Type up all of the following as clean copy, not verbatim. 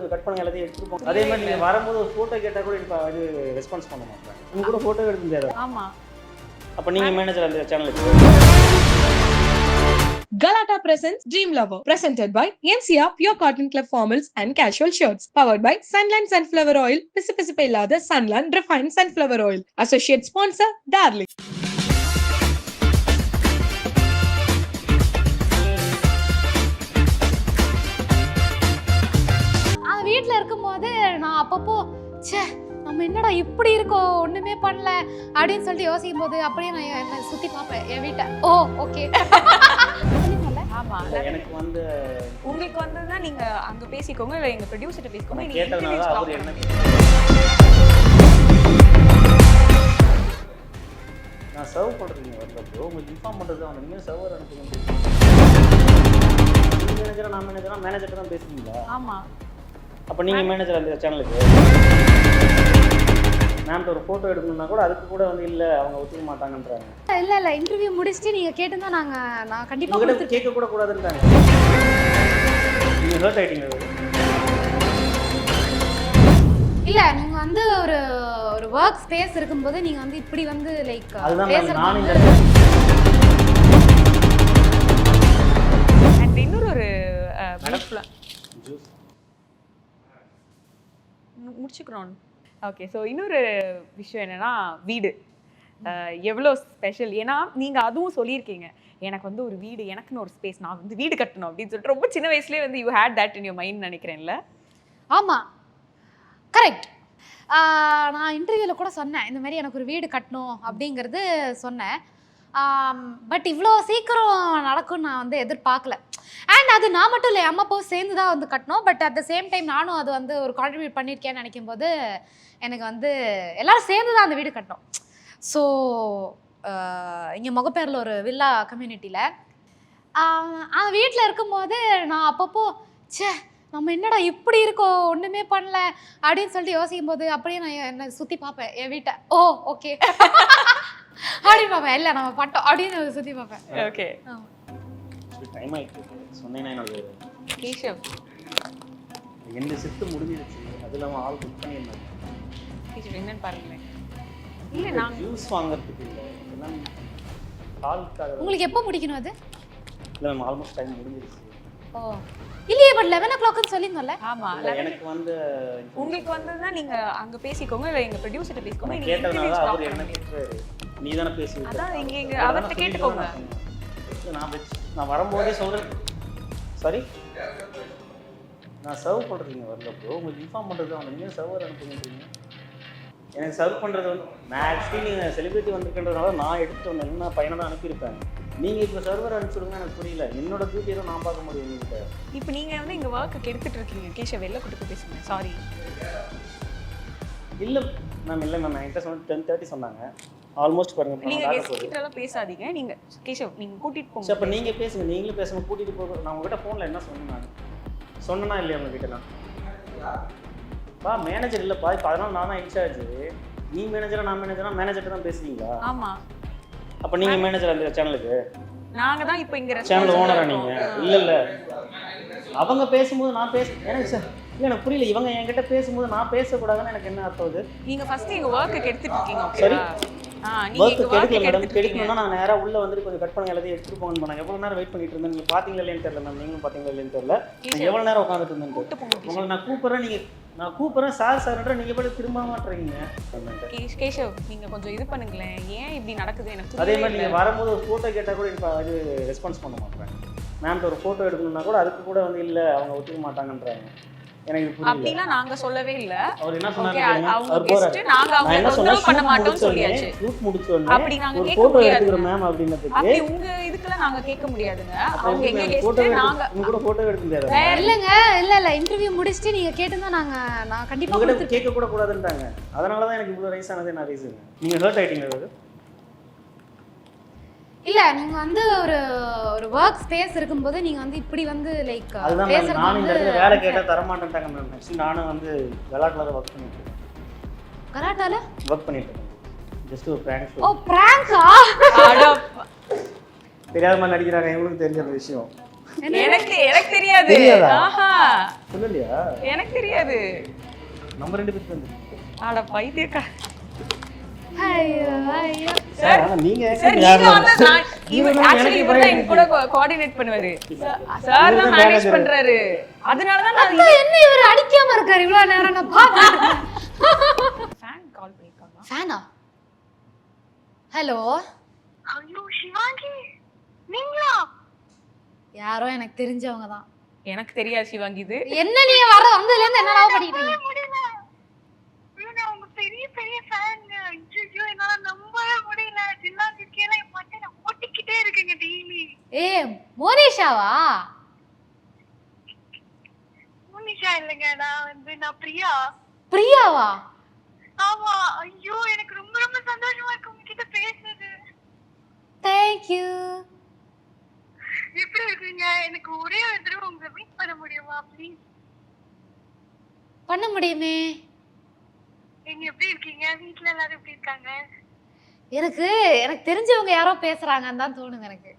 கொஞ்சம் கட் பண்ணி எல்லாத்தையும் எடுத்துருப்போம். அதே மாதிரி நீங்கள் வரும்போது ஒரு ஃபோட்டோ கேட்டால் கூட இப்போ அது ரெஸ்பான்ஸ் பண்ண மாட்டேன். நீங்கள் கூட ஃபோட்டோ எடுக்க முடியாது. ஆமாம். அப்போ நீங்கள் மேனேஜர் அந்த சேனலுக்கு. Galata presents Dream Lover, presented by NCR Pure Cotton Club Formals and Casual Shirts, powered by Sunland Sunflower Oil, Pisipisipe Illada Sunland Refined Sunflower Oil. Associate sponsor, Darling. வீட்டில் இருக்கும்போது நான் அப்பப்போ ச்சே நம்ம என்னடா இப்படி இருக்கோம் ஒன்றுமே பண்ணல அப்படின்னு சொல்லிட்டு யோசிக்கும் போது அப்படியே நான் என்னை சுற்றி பார்ப்பேன் என் வீட்டை. ஓ ஓகே. ஆமா, எனக்கு வந்து உங்களுக்கு வந்ததுன்னா நீங்க அங்க பேசிக்கோங்க, இல்ல எங்க ப்ரொடியூசர்ட்ட பேசிக்கோங்க. நீங்க கேட்டதுனால அவர் என்ன நான் சர்வ் பண்ணுறீங்க வரப்போ உங்களுக்கு இன்ஃபார்ம் பண்ணுறது அவங்க நீங்கள் சர்வர் அனுப்புங்க. மேனேஜராக நான் மேனேஜர்கிட்ட தான் பேசுவீங்களா? ஆமா. அப்போ நீங்கள் மேனேஜர் அந்த சேனலுக்கு மேம்கிட்ட ஒரு ஃபோட்டோ எடுக்கணும்னா கூட அதுக்கு கூட வந்து இல்லை அவங்க ஒத்துக்க மாட்டாங்கன்றாங்க. இல்லை இன்டர்வியூ முடிச்சுட்டு நீங்கள் கேட்டிருந்தா நான் கண்டிப்பாக உங்கள்கிட்ட கேட்க கூட கூடாதுன்றாங்க. நீங்கள் ஹர்ட் ஆகிட்டீங்க. இல்லை நீங்கள் வந்து ஒரு ஒர்க் ஸ்பேஸ் இருக்கும்போது நீங்கள் வந்து இப்படி வந்து லைக் அதுதான் நான் இந்த அண்ட் இன்னொரு ஒரு முடிச்சுக்கிறோம். ஓகே, ஸோ இன்னொரு விஷயம் என்னன்னா வீடு எவ்வளோ ஸ்பெஷல். ஏன்னா நீங்கள் அதுவும் சொல்லியிருக்கீங்க, எனக்கு வந்து ஒரு வீடு, எனக்குன்னு ஒரு ஸ்பேஸ், நான் வந்து வீடு கட்டணும் அப்படின்னு சொல்லிட்டு ரொம்ப சின்ன வயசுலேயே வந்து you had that in your mind நினைக்கிறேன்ல? ஆமாம், கரெக்ட். நான் இன்டர்வியூவில் கூட சொன்னேன் இந்த மாதிரி எனக்கு ஒரு வீடு கட்டணும் அப்படிங்கிறது சொன்னேன். பட் இவ்வளோ சீக்கிரம் நடக்கும்னு நான் வந்து எதிர்பார்க்கல. அண்ட் அது நான் மட்டும் இல்லை, அம்மா அப்பாவும் சேர்ந்து தான் வந்து கட்டணும். But at the same time நானும் அது வந்து ஒரு கான்ட்ரிபியூட் பண்ணியிருக்கேன்னு நினைக்கும் போது எனக்கு வந்து எல்லோரும் சேர்ந்து தான் அந்த வீடு கட்டணும். ஸோ இங்கே முகப்பேரில் ஒரு வில்லா கம்யூனிட்டியில் அந்த வீட்டில் இருக்கும்போது நான் அப்பப்போ ச்சே நம்ம என்னடா இப்படி இருக்கோம் ஒன்றுமே பண்ணல அப்படின்னு சொல்லிட்டு யோசிக்கும் போது அப்படியே நான் என்னை சுற்றி பார்ப்பேன் என் வீட்டை. ஓ ஓகே அப்படின்னு பார்ப்பேன், இல்லை நம்ம பட்டோம் அப்படின்னு சுற்றி பார்ப்பேன். ஓகே, டைம் ஆகிட்டு சொன்னேன்னா என்னோட கேஷவ் எந்த சித்து முடிஞ்சிருச்சு. அது இல்லாமல் ஆள் புக் பண்ணியிருந்தாங்க. கேஷவ் என்னன்னு பாருங்களேன். இல்லை நான் ஜூஸ் வாங்குறதுக்கு இல்லை எல்லாம் காலுக்காக. உங்களுக்கு எப்போ முடிக்கணும் அது? இல்லை மேம் ஆல்மோஸ்ட் டைம் முடிஞ்சிருச்சு. ஓ இல்லையே, பட் 11 o'clockனு சொல்லியிருந்தோம்ல. ஆமாம், எனக்கு வந்து உங்களுக்கு வந்ததுன்னா நீங்கள் அங்கே பேசிக்கோங்க, இல்லை எங்கள் ப்ரொடியூசர்ட்ட பேசிக்கோங்க. கேட்டதுனால அவர் என்ன கேட்குறாரு, நீ தானே பேசி. அதான் இங்கே அவர்கிட்ட கேட்டுக்கோங்க. நான் வரும்போதே சொல்கிறேன். சாரி, நான் சர்வ் பண்ணுறீங்க வரலப்போ உங்களுக்கு இன்ஃபார்ம் பண்ணுறது அவங்க நீங்கள் சர்வர் அனுப்புங்க. எனக்கு சர்வ் பண்ணுறது வந்து நான் ஆக்சுவலி நீங்கள் செலிபிரிட்டி வந்துருக்கின்றதுனால நான் எடுத்துகிட்டு வந்தேன், நான் பையனை தான் அனுப்பியிருப்பேன். நீங்கள் இப்போ சர்வர் அனுப்பிச்சுடுங்க எனக்கு புரியல. என்னோட டியூட்டி எதுவும் நான் பார்க்க முடியும் உங்கள்கிட்ட. இப்போ நீங்கள் வந்து எங்கள் ஒர்க்கு கெடுத்துட்டு இருக்கீங்க. கேஷவ் வெளில கொடுத்து பேசுங்க. சாரி. இல்லை மேம், இல்லை மேம், என்கிட்ட சொன்ன 10:30 சொன்னாங்க. ஆல்மோஸ்ட் பாருங்கள். நீங்கள் கெஸ்ட்கிட்டலாம் பேசாதீங்க. நீங்கள் கேஷவ் நீங்கள் கூட்டிகிட்டு போங்க. அப்போ நீங்கள் பேசுங்க, நீங்களும் பேசுங்க, கூட்டிகிட்டு போக. நான் உங்கள்கிட்ட ஃபோனில் என்ன சொன்னேன், நான் சொன்னேன்னா இல்லையா உங்ககிட்ட? நான் மேனேஜர் இல்லைப்பா, இப்போ அதனால் நான் தான் இன்சார்ஜ். நீ மேனேஜரா நான் மேனேஜர்கிட்ட தான் பேசுவீங்களா? ஆமாம். அப்போ நீங்கள் மேனேஜர் அந்த சேனலுக்கு? நாங்கள் தான் இப்போ இங்கே சேனல் ஓனரா நீங்கள்? இல்லை அவங்க பேசும்போது நான் எனக்கு சார் இல்லை எனக்கு புரியல. இவங்க என்கிட்ட பேசும்போது நான் பேசக்கூடாதுன்னு எனக்கு என்ன அர்த்தம்? அது நீங்கள் ஃபஸ்ட்டு எங்கள் ஒர்க்கை கெடுத்துட்டு இருக்கீங்க. சரி, நீங்கள் ஒர்க்கு மேடம் கெடுக்கணும்னா நான் நேராக உள்ளே வந்துட்டு கொஞ்சம் கட் பண்ணி எல்லாத்தையும் எடுத்துகிட்டு போகணும். நான் எவ்வளோ நேரம் வெயிட் பண்ணிட்டு இருந்தேன், நீங்கள் பார்த்தீங்களா இல்லைன்னு தெரியல மேம். நீங்களும் பார்த்தீங்களா இல்லைன்னு தெரியல. நான் எவ்வளோ நேரம் உட்காந்துட்டு இருந்தேன். உங்களை நான் கூப்பிட்றேன் சார்ன்ற நீங்கள் எப்படி திரும்ப மாட்டேறீங்க? கேஷவ் நீங்கள் கொஞ்சம் இது பண்ணுங்களேன், ஏன் இப்படி நடக்குது எனக்கு. அதே மாதிரி நீங்கள் வரும்போது ஒரு ஃபோட்டோ கேட்டால் கூட இப்போ அது ரெஸ்பான்ஸ் பண்ண மாட்டேன். மேம்கிட்ட ஒரு ஃபோட்டோ எடுக்கணும்னா கூட அதுக்கு கூட வந்து இல்லை அவங்க ஒத்துக்க மாட்டாங்கன்றாங்க. எனக்கு புரியல. அப்படிலாம் நாங்க சொல்லவே இல்ல. அவர் என்ன சொன்னாரு? அவங்க கெஸ்ட் நாங்க அவங்க தொந்தரவு பண்ண மாட்டோம்னு சொல்லியாச்சு. ஷூட் முடிச்சோனே அப்படி நாங்க கேட்க போட்டோ முடியாது. எடுக்குற மேம் அப்படினதுக்கு அப்படி உங்க இதுக்கெல்லாம் நாங்க கேட்க முடியாதுங்க. அவங்க எங்க கெஸ்ட் நாங்க உங்க கூட போட்டோ எடுக்க முடியாது. இல்ல இன்டர்வியூ முடிச்சிட்டு நீங்க கேட்டா நான் கண்டிப்பா உங்களுக்கு கேட்க கூட கூடாதுன்றாங்க. அதனால தான் எனக்கு இவ்வளவு ரைஸ் ஆனதே நான் ரீசன். நீங்க ஹர்ட் ஆயிட்டீங்க. அது இல்ல நீங்க வந்து ஒரு வொர்க் ஸ்பேஸ் இருக்கும்போது நீங்க வந்து இப்படி வந்து லைக் அதுதான் நான் இந்த இடத்துல வேலை கேட்டா தர மாட்டேன்ட்டாங்க மேம். ஆக்சுவலி நானும் வந்து கலாட்டால வர்க் பண்ணிட்டு இருக்கேன். கலாட்டால வர்க் பண்ணிட்டு இருக்கேன். ஜஸ்ட் ஒரு பிராங்க் ஷோ. ஓ பிராங்கா? தெரியாத மாதிரி நடிக்கிறாங்க. உங்களுக்கு தெரிஞ்ச விஷயம். எனக்கு தெரியாது. தெரியாதா? ஆஹா சொல்லலையா? எனக்கு தெரியாது. நம்ம 2 பேருக்கு வந்து ஆட பைத்தியக்கா. ஐயோ ஐயோ சார் ஆனா நீங்க சார் நீங்க வந்து ஆக்சுவலி இவர் தான் கூட கோஆர்டினேட் பண்ணுவாரு. சார் தான் மேனேஜ் பண்றாரு. அதனால தான் நான் அதான் என்ன இவர் அடிக்காம இருக்காரு இவ்வளவு நேரம் நான் பார்த்தேன். ஃபேன் கால் பண்ணிருக்காங்க. ஃபேனா? ஹலோ ஐயோ சிவாங்கி நீங்களா? யாரோ எனக்கு தெரிஞ்சவங்க தான். எனக்கு தெரியாது சிவாங்கி இது. என்ன நீங்க வந்ததுல இருந்து என்னடா பண்ணிட்டு இருக்கீங்க? முடியல. ஐயோ நான் உங்க பெரிய பெரிய ஃபேன். ஐயோ என்னால நம்பவே முடியல. சின்னாக்கு கீழே என் மண்டையில ஓட்டிக்கிட்டே இருக்குங்க டெய்லி. மோனிஷாவா? முனிஷா இல்லைங்க, நான் பிரியா. பிரியாவா? ஆமா. ஐயோ எனக்கு ரொம்ப ரொம்ப சந்தோஷமா இருக்கு உங்ககிட்ட பேசுறது. Thank you. எப்படி இருக்கீங்க? எனக்கு ஒரே ஒரு தடவை உங்களை மீட் பண்ண முடியுமா ப்ளீஸ்? பண்ண முடியுமே. நீங்க எப்படி இருக்கீங்க? வீட்ல எல்லாரும் எப்படி இருக்காங்க? எனக்கு தெரிஞ்சவங்க யாரோ பேசுறாங்கன்னு தான் தோணுது எனக்கு.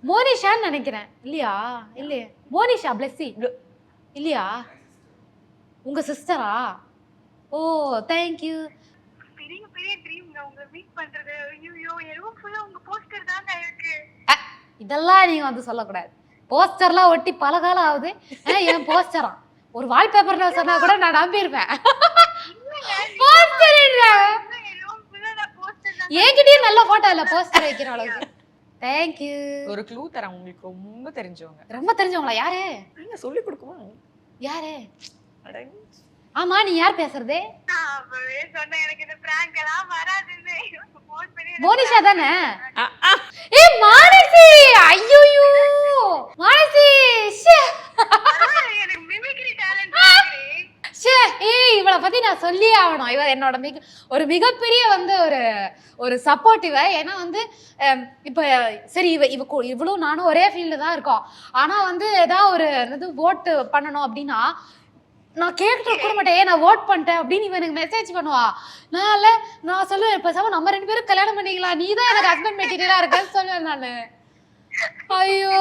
மோனிஷான்னு நினைக்கிறேன். இல்லையா? இல்லையே. மோனிஷா பிளெஸ்ஸி இல்லையா? உங்க சிஸ்டரா? ஓ தேங்க் யூ. பெரிய பெரிய ட்ரீம்ங்க உங்களை மீட் பண்றது. ஐயோ என் ரூம் ஃபுல்லா உங்க போஸ்டர் தாங்க இருக்கு. இதெல்லாம் நீங்க வந்து சொல்லக்கூடாது. போஸ்டர்லாம் ஒட்டி பல காலம் ஆகுது. என் போஸ்டரா ஒரு வால்பேப்பர்ல சொன்னா கூட நான் நம்பியிருப்பேன். போஸ்டர் என் ரூம் ஃபுல்லா நான் போஸ்டர் தான். என்கிட்டயே நல்ல போட்டோ இல்ல போஸ்டர் வைக்கிற அளவுக்கு. Thank you. ஒரு க்ளூ தரேன் உங்களுக்கு. ரொம்ப தெரிஞ்சவங்க. ரொம்ப தெரிஞ்சவங்களா? யாரு? நீங்க சொல்லி கொடுக்குமா? யாரு? அட ஆமா நீ யார் பேசுறது? நான் அப்பவே சொன்னேன் எனக்கு இந்த பிராங்க் எல்லாம் வராதுன்னு. ஃபோன் பண்ணி மோனிஷா தானே? மானசி. ஐயோ மானசி. எனக்கு மிமிக்ரி டேலண்ட் இருக்கு. இவளை பத்தி நான் சொல்லியே ஆகணும். இவ என்னோட ஒரு மிகப்பெரிய வந்து ஒரு சப்போர்ட்டிவ். ஏன்னா வந்து இப்போ சரி இவ்வளவு நானும் ஒரே ஃபீல்டு தான் இருக்கோம். ஆனா வந்து ஏதாவது ஒரு ஓட்டு பண்ணணும் அப்படின்னா நான் கேட்டு கூட மாட்டேன். நான் ஓட் பண்ணிட்டேன் அப்படின்னு இவன் எனக்கு மெசேஜ் பண்ணுவா. நான் சொல்லுவேன் பேசாம நம்ம 2 பேரும் கல்யாணம் பண்ணிக்கலாம், நீ தான் எனக்கு ஹஸ்பண்ட் மெட்டீரியலா இருக்கன்னு சொல்லுவேன் நானு. ஐயோ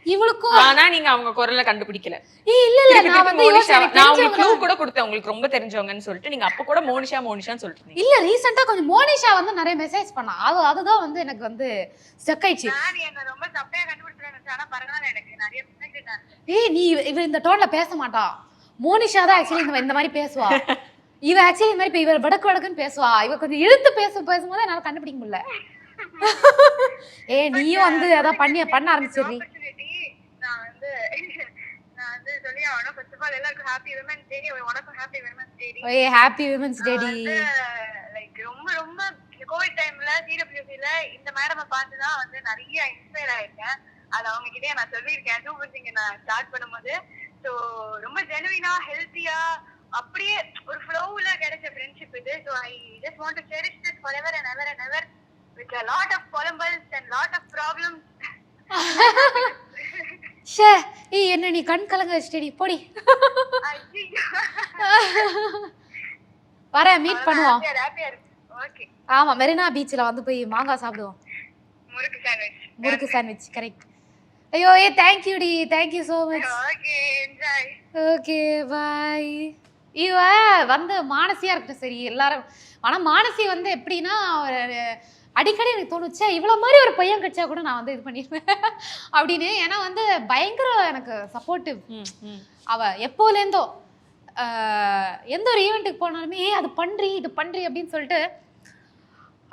இவளுக்கும். ஆனா நீங்க அவங்க குரலை கண்டுபிடிக்கல. இல்ல நான் வந்து நான் உங்களுக்கு க்ளூ கூட கொடுத்தேன் உங்களுக்கு ரொம்ப தெரிஞ்சவங்கன்னு சொல்லிட்டு. நீங்க அப்ப கூட மோனிஷான்னு சொல்லிட்டு இல்ல ரீசெண்டா கொஞ்சம் மோனிஷா வந்து நிறைய மெசேஜ் பண்ணா. அதுதான் வந்து எனக்கு வந்து ஸ்டக் ஆயிடுச்சு. நான் என்ன ரொம்ப தப்பையா கண்டுபிடிச்சேன். ஆனா பரவாயில்ல எனக்கு நிறைய மிமிக்ரி டேலண்ட். நீ இவ இந்த டோன்ல பேச மாட்டா. மோனிஷா தான் ஆக்சுவலி இந்த மாதிரி பேசுவா. இவ ஆக்சுவலி இந்த மாதிரி இப்ப இவர் வடக்குன்னு பேசுவா. இவ கொஞ்சம் இழுத்து பேசும்போது என்னால கண்டுபிடிக்க முடியல. நீயும் வந்து அதான் பண்ண ஆரம்பிச்சிடுறீ. நான் வந்து சொல்லி ஆகணும். ஃபர்ஸ்ட் ஆஃப் ஆல் எல்லாருக்கும் ஹாப்பி விமென்ஸ் டே. உனக்கும் happy women's day. Happy women's day டி. லைக் ரொம்ப ரொம்ப கோவிட் டைம்ல சிடபிள்யூசில இந்த மேடமை பார்த்து தான் வந்து நிறைய இன்ஸ்பயர் ஆயிருக்கேன். அது அவங்க கிட்டே நான் சொல்லியிருக்கேன் சூப்பர் சிங்க நான் ஸ்டார்ட் பண்ணும்போது. ஸோ ரொம்ப ஜெனுவினா ஹெல்த்தியா அப்படியே ஒரு ஃப்ளோவில் கிடைச்ச ஃப்ரெண்ட்ஷிப் இது. So I just want to cherish this forever and ever and ever with a lot of புலம்பல்ஸ் and lot of problems. என்ன நீ கண் கலங்க வச்சிட்டடி போடி. வர மீட் பண்ணுவோம். ஓகே. ஆமா மெரினா பீச்ல வந்து போய் மாங்காய் சாப்பிடுவோம். முறுக்கு சாண்ட்விச் கரெக்ட். ஐயோ தேங்க் யூ டி. Thank you so much. Okay enjoy. Okay bye. இவ வந்து மானசியா இருக்கட்டும் சரி எல்லாரும். ஆனா மானசி வந்து எப்படின்னா அடிக்கடி எனக்கு தோணுச்சு இவ்வளோ மாதிரி ஒரு பையன் கிடைச்சா கூட நான் வந்து இது பண்ணிடுவேன் அப்படின்னு. ஏன்னா வந்து பயங்கர எனக்கு சப்போர்ட்டிவ். அவ எப்போலேருந்தோ எந்த ஒரு ஈவெண்ட்டுக்கு போனாலுமே அது பண்ணுறி இது பண்ணுறி அப்படின்னு சொல்லிட்டு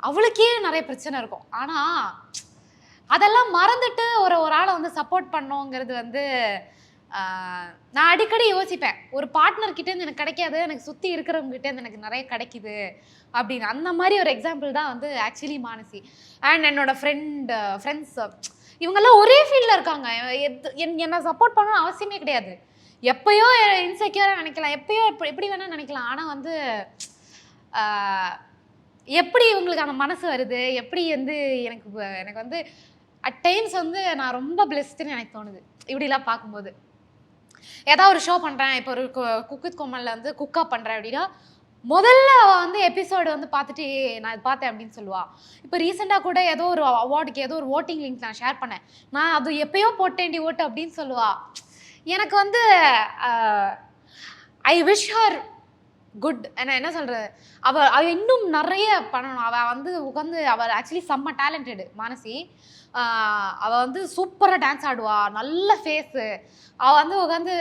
அவளுக்கே நிறைய பிரச்சனை இருக்கும். ஆனால் அதெல்லாம் மறந்துட்டு ஒரு ஆளை வந்து சப்போர்ட் பண்ணோங்கிறது வந்து நான் அடிக்கடி யோசிப்பேன். ஒரு பார்ட்னர்கிட்டேருந்து எனக்கு கிடைக்காது, எனக்கு சுற்றி இருக்கிறவங்ககிட்டேருந்து எனக்கு நிறைய கிடைக்குது அப்படின்னு. அந்த மாதிரி ஒரு எக்ஸாம்பிள் தான் வந்து ஆக்சுவலி மானசி. அண்ட் என்னோட ஃப்ரெண்ட்ஸ் இவங்கெல்லாம் ஒரே ஃபீல்டில் இருக்காங்க. என்னை சப்போர்ட் பண்ணணும்னு அவசியமே கிடையாது. எப்பயோ இன்செக்யூராக நினைக்கலாம், எப்பயோ எப்படி வேணால் நினைக்கலாம். ஆனால் வந்து எப்படி இவங்களுக்கு அந்த மனசு வருது, எப்படி வந்து எனக்கு வந்து அட் டைம்ஸ் வந்து நான் ரொம்ப பிளெஸ்டுன்னு எனக்கு தோணுது இப்படிலாம் பார்க்கும்போது. ஏதாவது ஒரு ஷோ பண்ணுறேன், இப்போ ஒரு குக் வித் கோமலில் வந்து குக்காக பண்ணுறேன் அப்படின்னா முதல்ல அவ வந்து எபிசோடு வந்து பார்த்துட்டு நான் இது பார்த்தேன் அப்படின்னு சொல்லுவா. இப்போ ரீசெண்டாக கூட ஏதோ ஒரு அவார்டுக்கு ஏதோ ஒரு ஓட்டிங் லிங்க் நான் ஷேர் பண்ணேன். நான் அது எப்பயோ போட்டேன்டி ஓட்டு அப்படின்னு சொல்லுவா. எனக்கு வந்து ஐ விஷ் ஹர் குட். நான் என்ன சொல்கிறது, அவள் இன்னும் நிறைய பண்ணணும். அவள் வந்து உட்காந்து அவள் ஆக்சுவலி செம்ம டேலண்டடு மானசி. அவள் வந்து சூப்பராக டான்ஸ் ஆடுவா, நல்ல ஃபேஸு. அவள் வந்து உட்காந்து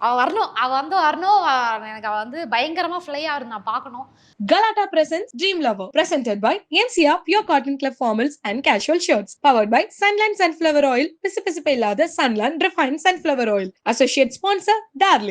அவள் வரணும், எனக்கு அவள் வந்து பயங்கரமாக ஃப்ளை ஆகுது, நான் பார்க்கணும். Galata presents Dream Lover, presented by NCR Pure Cotton Club Formals and Casual Shirts, powered by Sunland Sunflower Oil, Pisipisipe Sunland Refined Sunflower Oil, associate sponsor Darling.